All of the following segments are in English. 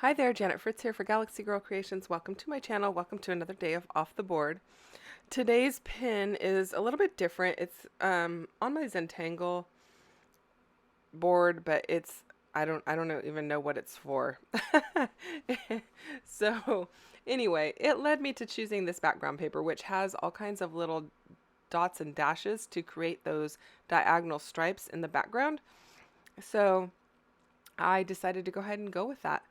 Hi there, Janet Fritz here for Galaxy Girl Creations. Welcome to my channel. Welcome to another day of Off the Board. Today's pin is a little bit different. It's on my Zentangle board, but I don't even know what it's for. So anyway, it led me to choosing this background paper, which has all kinds of little dots and dashes to create those diagonal stripes in the background. So I decided to go ahead and go with that.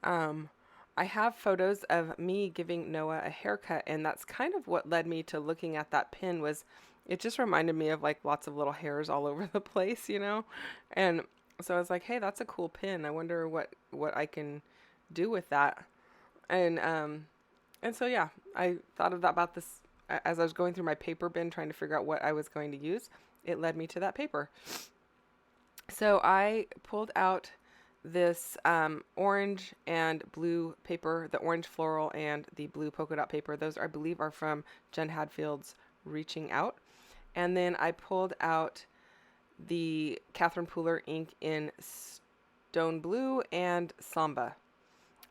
Um, I have photos of me giving Noah a haircut, and that's kind of what led me to looking at that pin. Was it just reminded me of like lots of little hairs all over the place, you know? And so I was like, hey, that's a cool pin. I wonder what I can do with that. And so yeah, I thought of that about this as I was going through my paper bin trying to figure out what I was going to use. It led me to that paper. So I pulled out this orange and blue paper, the orange floral and the blue polka dot paper. Those, I believe, are from Jen Hadfield's Reaching Out. And then I pulled out the Catherine Pooler ink in Stone Blue and Samba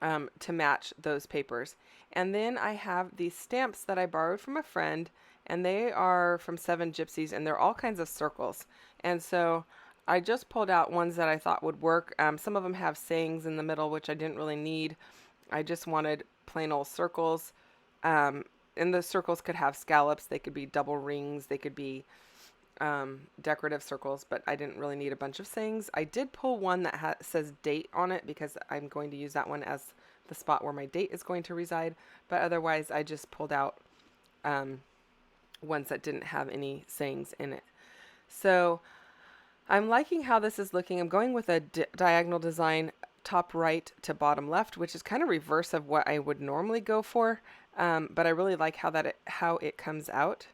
to match those papers. And then I have these stamps that I borrowed from a friend, and they are from Seven Gypsies, and they're all kinds of circles. And so I just pulled out ones that I thought would work. Some of them have sayings in the middle, which I didn't really need. I just wanted plain old circles. And the circles could have scallops. They could be double rings. They could be decorative circles, but I didn't really need a bunch of sayings. I did pull one that says date on it because I'm going to use that one as the spot where my date is going to reside. But otherwise, I just pulled out ones that didn't have any sayings in it. So I'm liking how this is looking. I'm going with a diagonal design top right to bottom left, which is kind of reverse of what I would normally go for. But I really like how it comes out.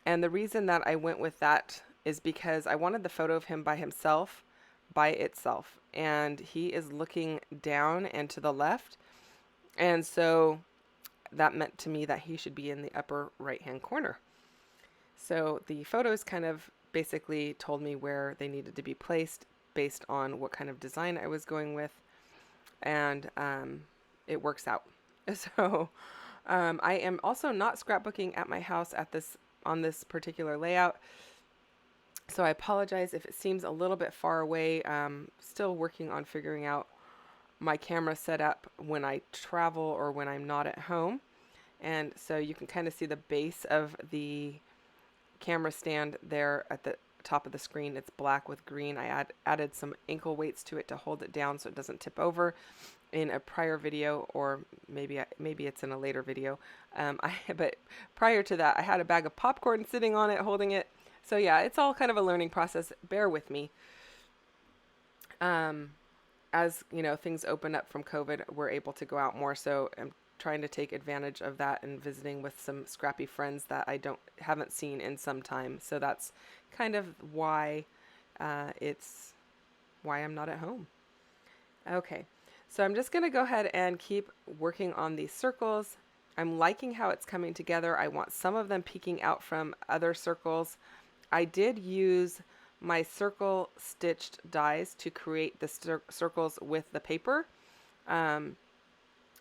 And the reason that I went with that is because I wanted the photo of him by himself, by itself. And he is looking down and to the left. And so that meant to me that he should be in the upper right-hand corner. So the photos kind of basically told me where they needed to be placed based on what kind of design I was going with. And it works out. So I am also not scrapbooking at my house on this particular layout. So I apologize if it seems a little bit far away. Still working on figuring out my camera setup when I travel or when I'm not at home. And so you can kind of see the base of the camera stand there at the top of the screen. It's black with green. I added some ankle weights to it to hold it down so it doesn't tip over in a prior video, or maybe it's in a later video. But prior to that, I had a bag of popcorn sitting on it, holding it. So yeah, it's all kind of a learning process. Bear with me. As you know, things open up from COVID, we're able to go out more. So I'm trying to take advantage of that and visiting with some scrappy friends that I haven't seen in some time. So that's kind of why why I'm not at home. Okay. So I'm just going to go ahead and keep working on these circles. I'm liking how it's coming together. I want some of them peeking out from other circles. I did use my circle stitched dies to create the circles with the paper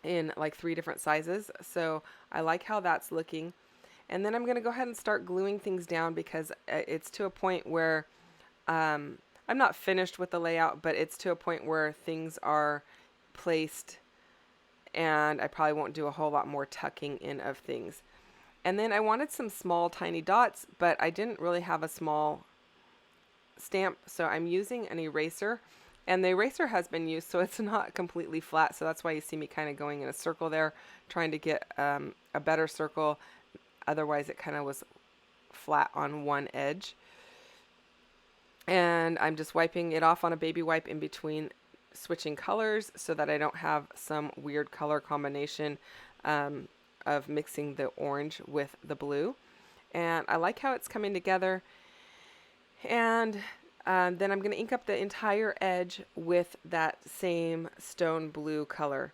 in like 3 different sizes. So I like how that's looking. And then I'm going to go ahead and start gluing things down because it's to a point where I'm not finished with the layout, but it's to a point where things are placed and I probably won't do a whole lot more tucking in of things. And then I wanted some small tiny dots, but I didn't really have a small stamp, so I'm using an eraser, and the eraser has been used, so it's not completely flat, so that's why you see me kind of going in a circle there, trying to get a better circle. Otherwise it kind of was flat on one edge. And I'm just wiping it off on a baby wipe in between switching colors so that I don't have some weird color combination of mixing the orange with the blue. And I like how it's coming together. And then I'm going to ink up the entire edge with that same stone blue color.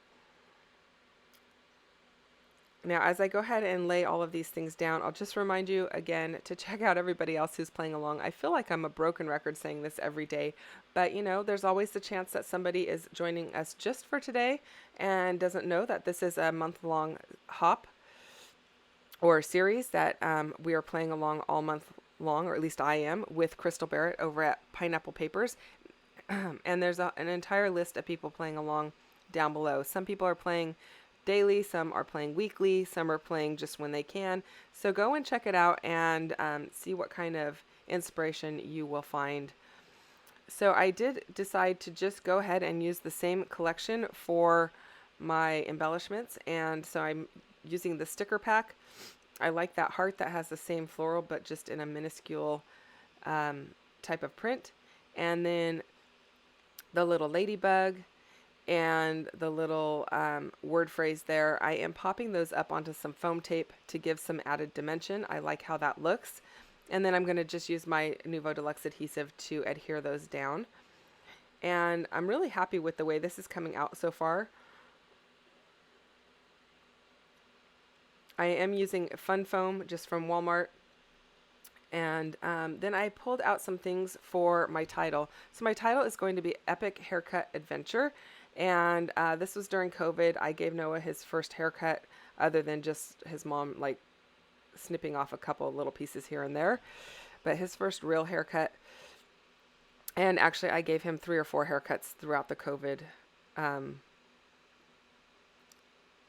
Now, as I go ahead and lay all of these things down, I'll just remind you again to check out everybody else who's playing along. I feel like I'm a broken record saying this every day, but there's always the chance that somebody is joining us just for today and doesn't know that this is a month-long hop or series that we are playing along all month long, or at least I am, with Crystal Barrett over at Pineapple Papers. And there's an entire list of people playing along down below. Some people are playing daily, some are playing weekly, some are playing just when they can. So go and check it out and see what kind of inspiration you will find. So I did decide to just go ahead and use the same collection for my embellishments, and so I'm using the sticker pack. I like that heart that has the same floral but just in a minuscule type of print, and then the little ladybug and the little word phrase there. I am popping those up onto some foam tape to give some added dimension. I like how that looks. And then I'm going to just use my Nuvo Deluxe adhesive to adhere those down. And I'm really happy with the way this is coming out so far. I am using Fun Foam just from Walmart. And then I pulled out some things for my title. So my title is going to be Epic Haircut Adventure. And this was during COVID. I gave Noah his first haircut other than just his mom like snipping off a couple little pieces here and there. But his first real haircut. And actually I gave him 3 or 4 haircuts throughout the COVID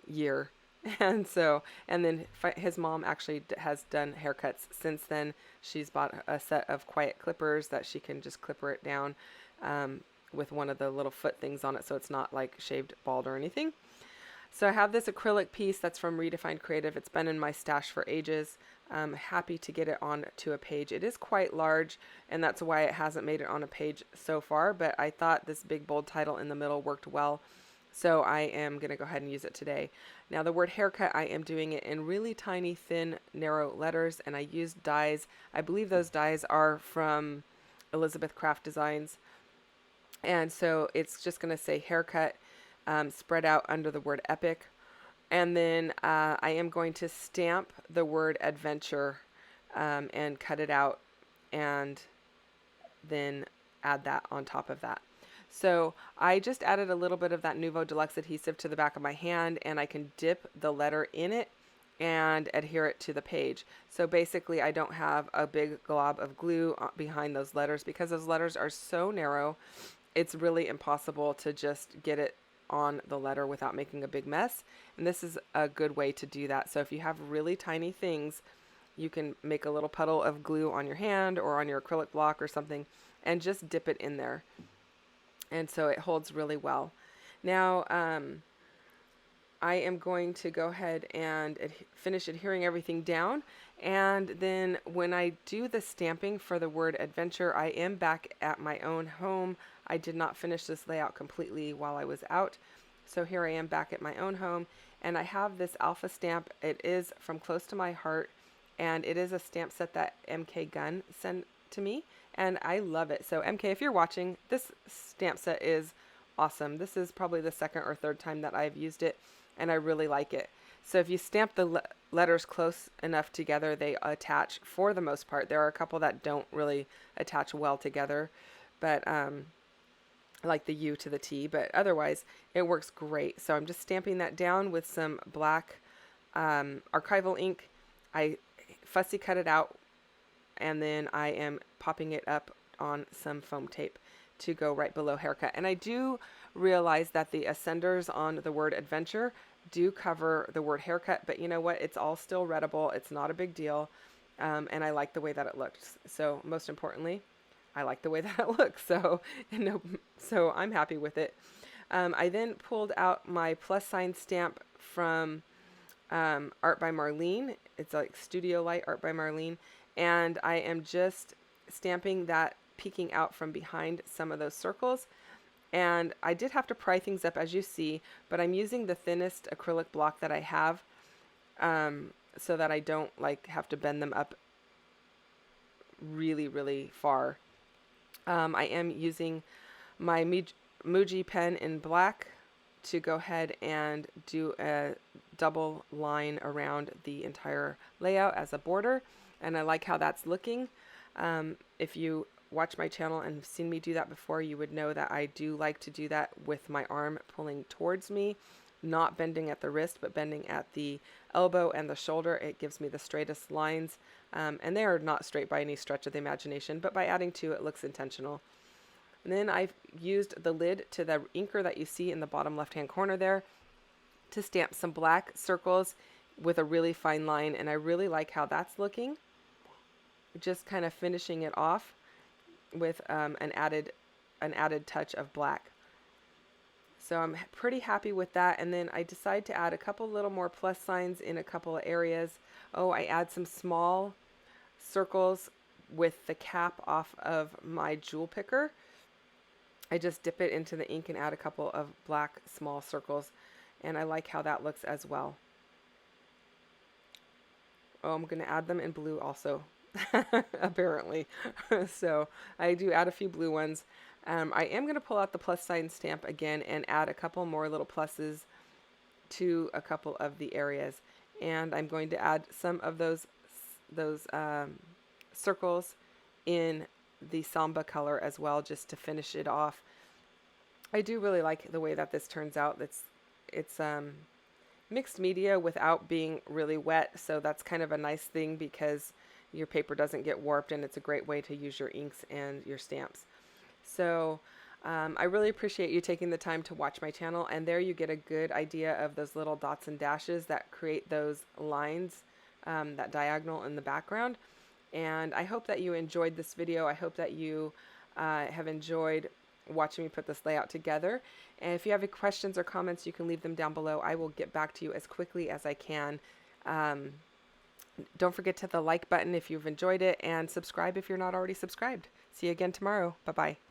year. And then his mom actually has done haircuts since then. She's bought a set of quiet clippers that she can just clipper it down with one of the little foot things on it, so it's not like shaved bald or anything. So I have this acrylic piece that's from Redefined Creative. It's been in my stash for ages. I'm happy to get it onto a page. It is quite large, and that's why it hasn't made it on a page so far, but I thought this big bold title in the middle worked well. So I am going to go ahead and use it today. Now the word haircut, I am doing it in really tiny, thin, narrow letters, and I used dies. I believe those dies are from Elizabeth Craft Designs. And so it's just going to say haircut spread out under the word epic. And then I am going to stamp the word adventure and cut it out and then add that on top of that. So I just added a little bit of that Nuvo Deluxe adhesive to the back of my hand, and I can dip the letter in it and adhere it to the page. So basically I don't have a big glob of glue behind those letters because those letters are so narrow. It's really impossible to just get it on the letter without making a big mess. And this is a good way to do that. So if you have really tiny things, you can make a little puddle of glue on your hand or on your acrylic block or something and just dip it in there. And so it holds really well. Now, I am going to go ahead and finish adhering everything down. And then when I do the stamping for the word adventure, I am back at my own home. I did not finish this layout completely while I was out. So here I am back at my own home. And I have this alpha stamp. It is from Close to My Heart. And it is a stamp set that MK Gunn sent to me. And I love it. So MK, if you're watching, this stamp set is awesome. This is probably the 2nd or 3rd time that I've used it, and I really like it. So if you stamp the letters close enough together, they attach for the most part. There are a couple that don't really attach well together, but like the U to the T, but otherwise it works great. So I'm just stamping that down with some black archival ink. I fussy cut it out, and then I am popping it up on some foam tape to go right below haircut. And I do realize that the ascenders on the word adventure do cover the word haircut, but you know what? It's all still readable. It's not a big deal. And I like the way that it looks. So most importantly, I like the way that it looks. So I'm happy with it. I then pulled out my plus sign stamp from Art by Marlene. It's like Studio Light Art by Marlene. And I am just stamping that peeking out from behind some of those circles. And I did have to pry things up, as you see, but I'm using the thinnest acrylic block that I have so that I don't like have to bend them up really, really far. I am using my Muji pen in black to go ahead and do a double line around the entire layout as a border, and I like how that's looking. If you watch my channel and have seen me do that before, you would know that I do like to do that with my arm pulling towards me, not bending at the wrist, but bending at the elbow and the shoulder. It gives me the straightest lines, and they are not straight by any stretch of the imagination, but by adding two, it looks intentional. And then I've used the lid to the inker that you see in the bottom left-hand corner there to stamp some black circles with a really fine line, and I really like how that's looking. Just kind of finishing it off with an added touch of black. So I'm pretty happy with that. And then I decide to add a couple little more plus signs in a couple of areas. Oh, I add some small circles with the cap off of my jewel picker. I just dip it into the ink and add a couple of black small circles, and I like how that looks as well. Oh, I'm going to add them in blue also, apparently. So I do add a few blue ones. I am going to pull out the plus sign stamp again and add a couple more little pluses to a couple of the areas. And I'm going to add some of those circles in the Samba color as well, just to finish it off. I do really like the way that this turns out. It's mixed media without being really wet, so that's kind of a nice thing because your paper doesn't get warped, and it's a great way to use your inks and your stamps. So I really appreciate you taking the time to watch my channel, and there you get a good idea of those little dots and dashes that create those lines, that diagonal in the background. And I hope that you enjoyed this video. I hope that you have enjoyed watching me put this layout together. And if you have any questions or comments, you can leave them down below. I will get back to you as quickly as I can. Don't forget to hit the like button if you've enjoyed it, and subscribe if you're not already subscribed. See you again tomorrow. Bye-bye.